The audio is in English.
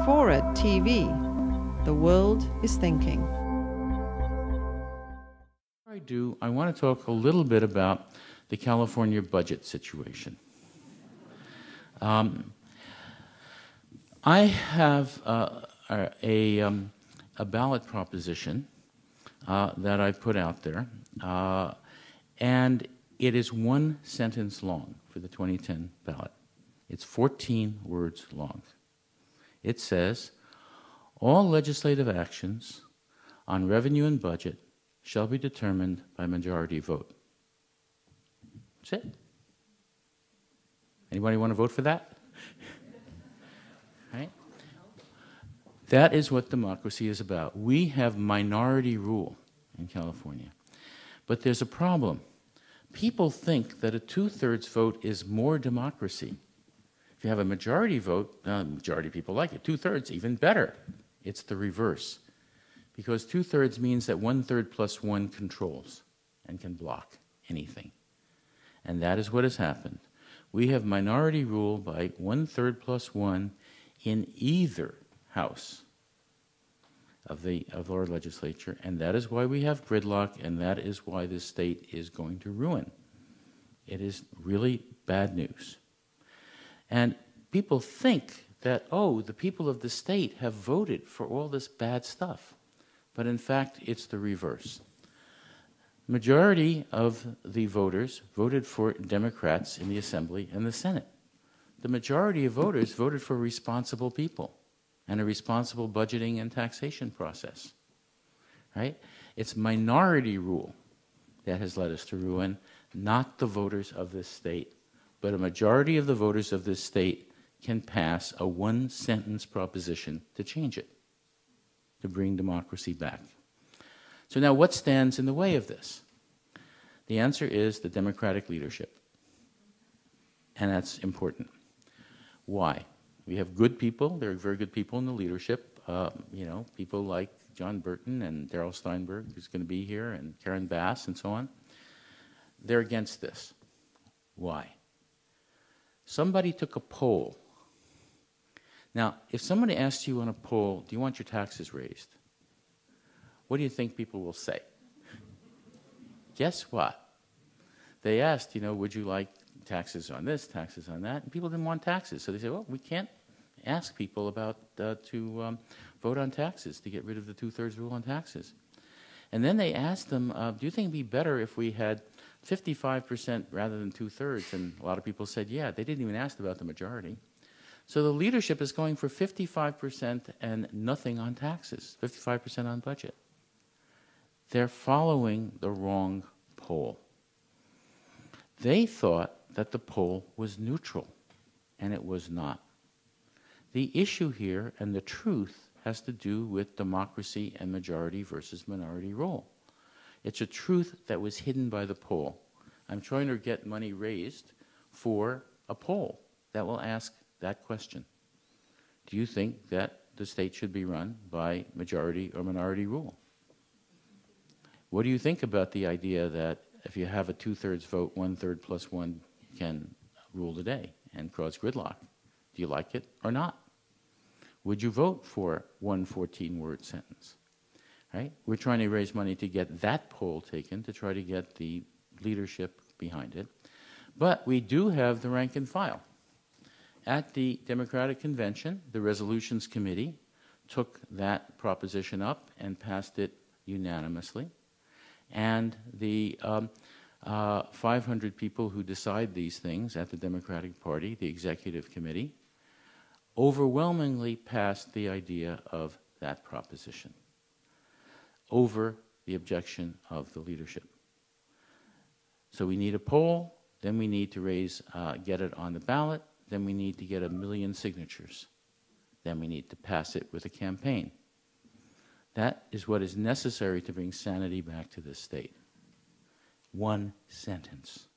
FORA.tv. The world is thinking. I want to talk a little bit about the California budget situation. I have a ballot proposition that I put out there, and it is one sentence long for the 2010 ballot. It's 14 words long. It says, all legislative actions on revenue and budget shall be determined by majority vote. That's it. Anybody want to vote for that? Right? That is what democracy is about. We have minority rule in California. But there's a problem. People think that a two-thirds vote is more democracy. If you have a majority vote, majority of people like it. Two-thirds, even better. It's the reverse. Because two-thirds means that one-third plus one controls and can block anything. And that is what has happened. We have minority rule by one-third plus one in either house of our legislature, and that is why we have gridlock, and that is why this state is going to ruin. It is really bad news. And people think that, oh, the people of the state have voted for all this bad stuff. But in fact, it's the reverse. Majority of the voters voted for Democrats in the Assembly and the Senate. The majority of voters voted for responsible people and a responsible budgeting and taxation process. Right? It's minority rule that has led us to ruin, not the voters of this state. But a majority of the voters of this state can pass a one-sentence proposition to change it, to bring democracy back. So now what stands in the way of this? The answer is the Democratic leadership. And that's important. Why? We have good people. There are very good people in the leadership. People like John Burton and Darrell Steinberg, who's going to be here, and Karen Bass, and so on. They're against this. Why? Somebody took a poll. Now, if somebody asks you on a poll, do you want your taxes raised? What do you think people will say? Guess what? They asked, would you like taxes on this, taxes on that? And people didn't want taxes. So they said, well, we can't ask people to vote on taxes, to get rid of the two-thirds rule on taxes. And then they asked them, do you think it would be better if we had 55% rather than two-thirds? And a lot of people said, yeah. They didn't even ask about the majority. So the leadership is going for 55% and nothing on taxes, 55% on budget. They're following the wrong poll. They thought that the poll was neutral, and it was not. The issue here and the truth has to do with democracy and majority versus minority rule. It's a truth that was hidden by the poll. I'm trying to get money raised for a poll that will ask that question. Do you think that the state should be run by majority or minority rule? What do you think about the idea that if you have a two-thirds vote, one-third plus one can rule the day and cause gridlock? Do you like it or not? Would you vote for one 14-word sentence? Right? We're trying to raise money to get that poll taken, to try to get the leadership behind it. But we do have the rank and file. At the Democratic Convention, the Resolutions Committee took that proposition up and passed it unanimously. And the 500 people who decide these things at the Democratic Party, the Executive Committee, overwhelmingly passed the idea of that proposition over the objection of the leadership. So we need a poll, then we need to get it on the ballot, then we need to get 1 million signatures. Then we need to pass it with a campaign. That is what is necessary to bring sanity back to this state. One sentence.